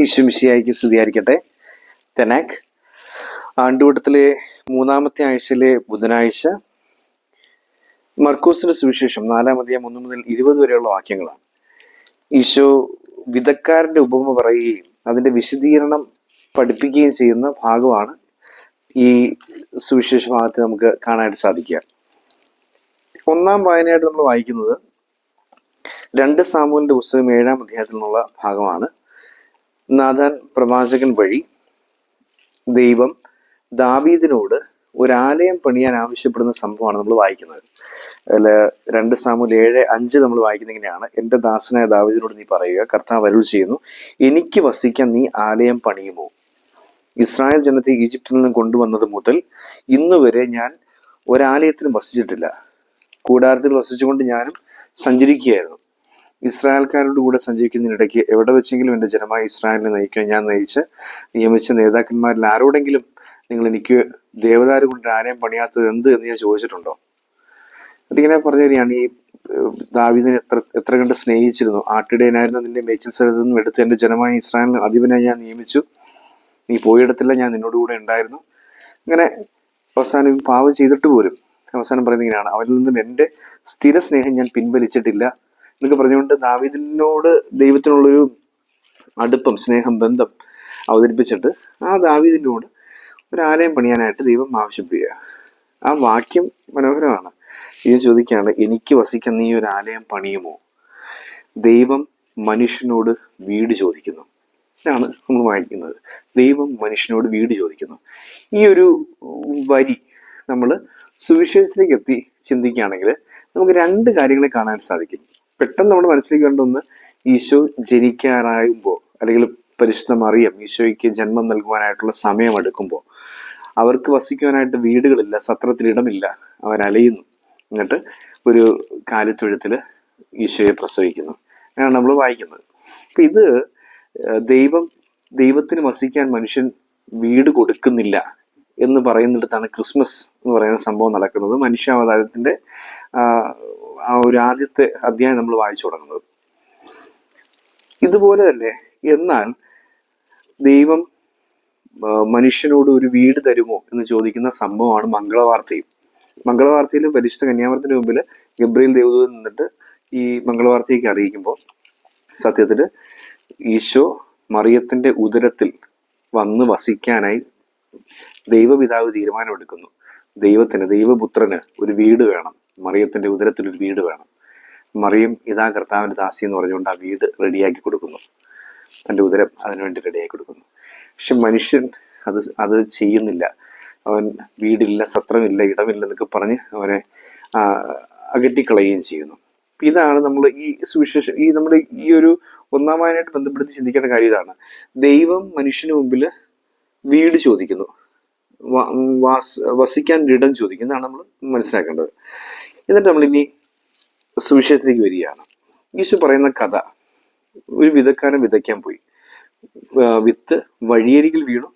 ഈശ്വമിശിയായിക്ക് സ്തുതിയായിരിക്കട്ടെ. തെനാക് ആണ്ടുവട്ടത്തിലെ 3-ാമത്തെ ആഴ്ചയിലെ ബുധനാഴ്ച മർക്കോസിന്റെ സുവിശേഷം 4-ാം അധ്യായം 1 മുതൽ 20 വരെയുള്ള വാക്യങ്ങളാണ്. ഈശോ വിധക്കാരന്റെ ഉപമ പറയുകയും അതിന്റെ വിശദീകരണം പഠിപ്പിക്കുകയും ചെയ്യുന്ന ഭാഗമാണ് ഈ സുവിശേഷ ഭാഗത്ത് നമുക്ക് കാണാനായിട്ട് സാധിക്കുക. ഒന്നാം വായനയായിട്ട് നമ്മൾ വായിക്കുന്നത് 2 സാമുവേലിന്റെ പുസ്തകം 7-ാം അധ്യായത്തിൽ നിന്നുള്ള ഭാഗമാണ്. നാഥാൻ പ്രവാചകൻ വഴി ദൈവം ദാവീദിനോട് ഒരാലയം പണിയാൻ ആവശ്യപ്പെടുന്ന സംഭവമാണ് നമ്മൾ വായിക്കുന്നത്. അതിൽ 2 സാമുവേൽ 7:5 നമ്മൾ വായിക്കുന്ന ഇങ്ങനെയാണ്: എൻ്റെ ദാസനായ ദാവീദിനോട് നീ പറയുക, കർത്താവ് അരുൾ ചെയ്യുന്നു, എനിക്ക് വസിക്കാൻ നീ ആലയം പണിയുമോ? ഇസ്രായേൽ ജനത്തെ ഈജിപ്തിൽ നിന്ന് കൊണ്ടുവന്നത് മുതൽ ഇന്നുവരെ ഞാൻ ഒരാലയത്തിനും വസിച്ചിട്ടില്ല. കൂടാരത്തിൽ വസിച്ചുകൊണ്ട് ഞാനും സഞ്ചരിക്കുകയായിരുന്നു. ഇസ്രായേൽക്കാരുടെ കൂടെ സഞ്ചരിക്കുന്നതിനിടയ്ക്ക് എവിടെ വെച്ചെങ്കിലും എൻ്റെ ജനമായ ഇസ്രായേലിനെ നയിക്കാൻ ഞാൻ നിയമിച്ച നേതാക്കന്മാരിൽ ആരോടെങ്കിലും നിങ്ങൾ എനിക്ക് ദേവദാരു കൊണ്ട് ആലയം പണിയാത്തത് എന്ത് എന്ന് ഞാൻ ചോദിച്ചിട്ടുണ്ടോ? അതിങ്ങനെ പറഞ്ഞു തരികയാണ്. ഈ ദാവീദിനെ എത്ര കണ്ട് സ്നേഹിച്ചിരുന്നു. ആട്ടിടയനായിരുന്ന നിന്റെ മേച്ചിൽ സ്ഥലത്ത് നിന്നും എടുത്ത് എൻ്റെ ജനമായ ഇസ്രായേലിന് അധിപനായി ഞാൻ നിയമിച്ചു. നീ പോയിടത്തില്ല, ഞാൻ നിന്നോട് കൂടെ ഉണ്ടായിരുന്നു. ഇങ്ങനെ അവസാനം പാവം ചെയ്തിട്ട് പോലും അവസാനം പറയുന്നത് ഇങ്ങനെയാണ്: അവരിൽ നിന്നും എൻ്റെ സ്ഥിര സ്നേഹം ഞാൻ പിൻവലിച്ചിട്ടില്ല എന്നൊക്കെ പറഞ്ഞുകൊണ്ട് ദാവീദിനോട് ദൈവത്തിനുള്ളൊരു അടുപ്പം, സ്നേഹം, ബന്ധം അവതരിപ്പിച്ചിട്ട് ആ ദാവീദിനോട് ഒരു ആലയം പണിയാനായിട്ട് ദൈവം ആവശ്യപ്പെടുക. ആ വാക്യം മനോഹരമാണ്. ഇത് ചോദിക്കുകയാണ്, എനിക്ക് വസിക്കാൻ നീ ഒരു ആലയം പണിയുമോ? ദൈവം മനുഷ്യനോട് വീട് ചോദിക്കുന്നു. ഇതാണ് നമ്മൾ വായിക്കുന്നത്. ദൈവം മനുഷ്യനോട് വീട് ചോദിക്കുന്നു. ഈ ഒരു വരി നമ്മൾ സുവിശേഷത്തിലേക്ക് എത്തി ചിന്തിക്കുകയാണെങ്കിൽ നമുക്ക് 2 കാര്യങ്ങളെ കാണാൻ സാധിക്കും. പെട്ടെന്ന് നമ്മുടെ മനസ്സിലേക്ക് കണ്ടൊന്ന്, ഈശോ ജനിക്കാറായുമ്പോൾ അല്ലെങ്കിൽ പരിശുദ്ധ മറിയം ഈശോയ്ക്ക് ജന്മം നൽകുവാനായിട്ടുള്ള സമയമെടുക്കുമ്പോൾ അവർക്ക് വസിക്കുവാനായിട്ട് വീടുകളില്ല, സത്രത്തിൽ ഇടമില്ല, അവരലയുന്നു. എന്നിട്ട് ഒരു കാലിത്തൊഴുത്തിൽ ഈശോയെ പ്രസവിക്കുന്നു. അങ്ങനെയാണ് നമ്മൾ വായിക്കുന്നത്. അപ്പം ഇത് ദൈവത്തിന് വസിക്കാൻ മനുഷ്യൻ വീട് കൊടുക്കുന്നില്ല എന്ന് പറയുന്നിടത്താണ് ക്രിസ്മസ് എന്ന് പറയുന്ന സംഭവം നടക്കുന്നത്. മനുഷ്യാവതാരത്തിന്റെ ആ ഒരു ആദ്യത്തെ അധ്യായം നമ്മൾ വായിച്ചു തുടങ്ങുന്നത് ഇതുപോലെ തന്നെ. എന്നാൽ ദൈവം മനുഷ്യനോട് ഒരു വീട് തരുമോ എന്ന് ചോദിക്കുന്ന സംഭവമാണ് മംഗളവാർത്തയും. മംഗളവാർത്തയിൽ പരിശുദ്ധ കന്യാമറിയത്തിന് മുമ്പിൽ ഗബ്രിയേൽ ദൈവദൂതൻ നിന്നിട്ട് ഈ മംഗളവാർത്തയ്ക്ക് അറിയിക്കുമ്പോൾ സത്യത്തിൽ ഈശോ മറിയത്തിന്റെ ഉദരത്തിൽ വന്ന് വസിക്കാനായി ദൈവപിതാവ് തീരുമാനമെടുക്കുന്നു. ദൈവപുത്രന് ഒരു വീട് വേണം, മറിയത്തിന്റെ ഉദരത്തിൽ ഒരു വീട് വേണം. മറിയം ഇതാ കർത്താവിന്റെ ദാസി എന്ന് പറഞ്ഞുകൊണ്ട് ആ വീട് റെഡിയാക്കി കൊടുക്കുന്നു. തൻ്റെ ഉദരം അതിനുവേണ്ടി റെഡിയാക്കി കൊടുക്കുന്നു. പക്ഷെ മനുഷ്യൻ അത് ചെയ്യുന്നില്ല. അവൻ വീടില്ല, സത്രമില്ല, ഇടമില്ല എന്നൊക്കെ പറഞ്ഞ് അവനെ അകറ്റിക്കളയുകയും ചെയ്യുന്നു. ഇതാണ് നമ്മൾ ഈ സുവിശേഷം, നമ്മുടെ ഈ ഒരു 1-ാം വായനയായിട്ട് ബന്ധപ്പെടുത്തി ചിന്തിക്കേണ്ട കാര്യം ഇതാണ്. ദൈവം മനുഷ്യന് മുമ്പിൽ വീട് ചോദിക്കുന്നു, വസിക്കാൻ ഇടം ചോദിക്കുന്നതാണ് നമ്മൾ മനസ്സിലാക്കേണ്ടത്. എന്നിട്ട് നമ്മൾ ഇനി സുവിശേഷത്തിലേക്ക് വരികയാണ്. ഈശോ പറയുന്ന കഥ, ഒരു വിതക്കാരൻ വിതയ്ക്കാൻ പോയി. വിത്ത് വഴിയരികിൽ വീണു,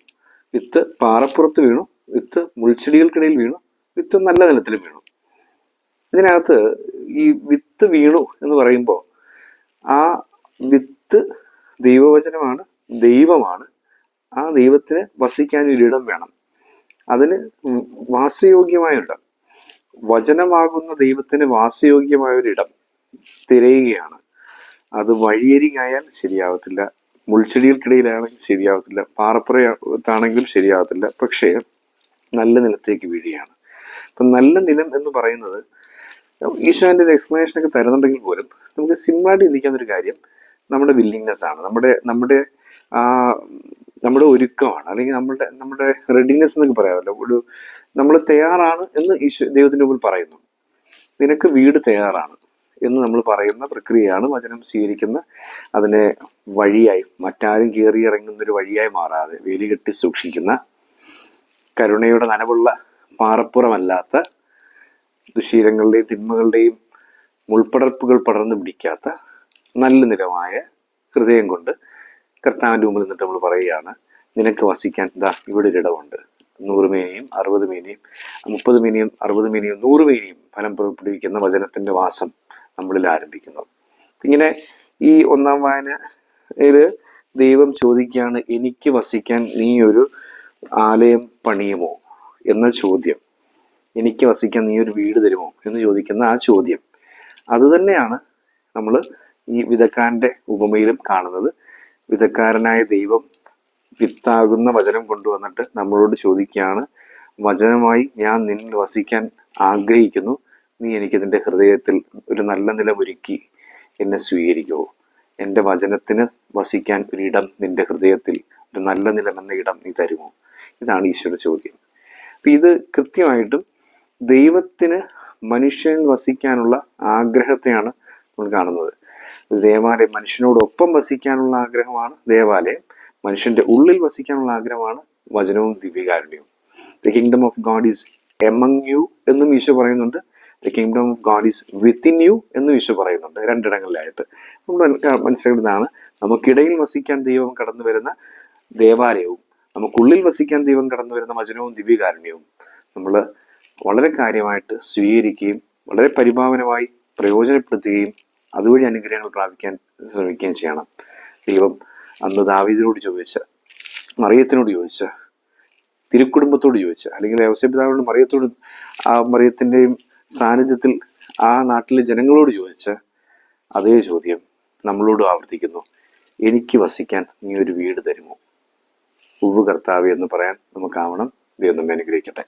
വിത്ത് പാറപ്പുറത്ത് വീണു, വിത്ത് മുൾച്ചെടികൾക്കിടയിൽ വീണു, വിത്ത് നല്ല നിലത്തിലും വീണു. ഇതിനകത്ത് ഈ വിത്ത് വീണു എന്ന് പറയുമ്പോൾ ആ വിത്ത് ദൈവവചനമാണ്, ദൈവമാണ്. ആ ദൈവത്തിന് വസിക്കാൻ ഒരിടം വേണം. അതിന് വാസയോഗ്യമായൊരിടം, വചനമാകുന്ന ദൈവത്തിന് വാസയോഗ്യമായൊരിടം തിരയുകയാണ്. അത് വഴിയരികായാൽ ശരിയാവത്തില്ല, മുൾച്ചെടികൾക്കിടയിലാണെങ്കിൽ ശരിയാവത്തില്ല, പാറപ്പുറത്താണെങ്കിലും ശരിയാവത്തില്ല. പക്ഷേ നല്ല നിലത്തേക്ക് വീഴുകയാണ്. അപ്പം നല്ല നിലം എന്ന് പറയുന്നത് ഈശോന്റെ ഒരു എക്സ്പ്ലനേഷനൊക്കെ തരുന്നുണ്ടെങ്കിൽ പോലും നമുക്ക് സിമ്പിളായിട്ട് ചിന്തിക്കാവുന്ന ഒരു കാര്യം നമ്മുടെ വില്ലിങ്നെസ് ആണ്, നമ്മുടെ ഒരുക്കമാണ്, അല്ലെങ്കിൽ നമ്മുടെ റെഡിനെസ് എന്നൊക്കെ പറയാമല്ലോ. നമ്മൾ തയ്യാറാണ് എന്ന് ദൈവത്തിന്റെ മുമ്പിൽ പറയുന്നു. നിനക്ക് വീട് തയ്യാറാണ് എന്ന് നമ്മൾ പറയുന്ന പ്രക്രിയയാണ് വചനം സ്വീകരിക്കുന്ന അതിനെ വഴിയായി, മറ്റാരും കയറി ഇറങ്ങുന്നൊരു വഴിയായി മാറാതെ വേലി കെട്ടി സൂക്ഷിക്കുന്ന, കരുണയുടെ നനവുള്ള പാറപ്പുറമല്ലാത്ത, ദുശീലങ്ങളുടെയും തിന്മകളുടെയും മുൾപ്പടർപ്പുകൾ പടർന്നു പിടിക്കാത്ത നല്ല നിലമായ ഹൃദയം കൊണ്ട് കർത്താവിൻ്റെ മുമ്പിൽ നിന്നിട്ട് നമ്മൾ പറയുകയാണ്, നിനക്ക് വസിക്കാൻ ഇവിടെ ഒരിടമുണ്ട്. 100 മേനിയും 60 മേനിയും 30 മേനിയും 60 മേനിയും 100 മേനിയും ഫലം പുറപ്പെടുവിക്കുന്ന വചനത്തിന്റെ വാസം നമ്മളിൽ ആരംഭിക്കുന്നു. ഇങ്ങനെ ഈ 1-ാം വായനയിൽ ദൈവം ചോദിക്കുകയാണ്, എനിക്ക് വസിക്കാൻ നീ ഒരു ആലയം പണിയുമോ എന്ന ചോദ്യം, എനിക്ക് വസിക്കാൻ നീ ഒരു വീട് തരുമോ എന്ന് ചോദിക്കുന്ന ആ ചോദ്യം, അത് തന്നെയാണ് നമ്മൾ ഈ വിതക്കാരൻ്റെ ഉപമയിലും കാണുന്നത്. വിതക്കാരനായ ദൈവം വിത്താകുന്ന വചനം കൊണ്ടുവന്നിട്ട് നമ്മളോട് ചോദിക്കുകയാണ്, വചനമായി ഞാൻ നിന്നിൽ വസിക്കാൻ ആഗ്രഹിക്കുന്നു, നീ എനിക്കിതിൻ്റെ ഹൃദയത്തിൽ ഒരു നല്ല നിലമൊരുക്കി എന്നെ സ്വീകരിക്കുമോ? എൻ്റെ വചനത്തിന് വസിക്കാൻ ഒരിടം നിന്റെ ഹൃദയത്തിൽ, ഒരു നല്ല നിലം എന്ന ഇടം നീ തരുമോ? ഇതാണ് ഈശോയുടെ ചോദ്യം. അപ്പം ഇത് കൃത്യമായിട്ടും ദൈവത്തിന് മനുഷ്യനിൽ വസിക്കാനുള്ള ആഗ്രഹത്തെയാണ് നമ്മൾ കാണുന്നത്. ദേവാലയം മനുഷ്യനോടൊപ്പം വസിക്കാനുള്ള ആഗ്രഹമാണ് ദേവാലയം, മനുഷ്യന്റെ ഉള്ളിൽ വസിക്കാനുള്ള ആഗ്രഹമാണ് വചനവും ദിവ്യകാരുണ്യവും. The kingdom of God is among you എന്നും ഈശോ പറയുന്നുണ്ട്, the kingdom of God is within you എന്നും ഈശോ പറയുന്നുണ്ട്. രണ്ടിടങ്ങളിലായിട്ട് നമ്മൾ മനസ്സിലാക്കുന്നതാണ്, നമുക്കിടയിൽ വസിക്കാൻ ദൈവം കടന്നു വരുന്ന ദേവാലയവും നമുക്കുള്ളിൽ വസിക്കാൻ ദൈവം കടന്നു വരുന്ന വചനവും ദിവ്യകാരുണ്യവും നമ്മൾ വളരെ കാര്യമായിട്ട് സ്വീകരിക്കുകയും വളരെ പരിഭാവനമായി പ്രയോജനപ്പെടുത്തുകയും അതുവഴി അനുഗ്രഹങ്ങൾ പ്രാപിക്കാൻ ശ്രമിക്കുകയും ചെയ്യണം. ദൈവം അന്ന് ദാവീദിനോട് ചോദിച്ച, മറിയത്തിനോട് ചോദിച്ച, തിരുക്കുടുംബത്തോട് ചോദിച്ച, അല്ലെങ്കിൽ ഔസേപ്പിതാവിനോട് മറിയത്തോട്, ആ മറിയത്തിൻ്റെയും സാന്നിധ്യത്തിൽ ആ നാട്ടിലെ ജനങ്ങളോട് ചോദിച്ച അതേ ചോദ്യം നമ്മളോട് ആവർത്തിക്കുന്നു, എനിക്ക് വസിക്കാൻ നീ ഒരു വീട് തരുമോ? ഉവ്വ് കർത്താവേ എന്ന് പറയാൻ നമുക്കാവണം. ദൈവം നമ്മെ അനുഗ്രഹിക്കട്ടെ.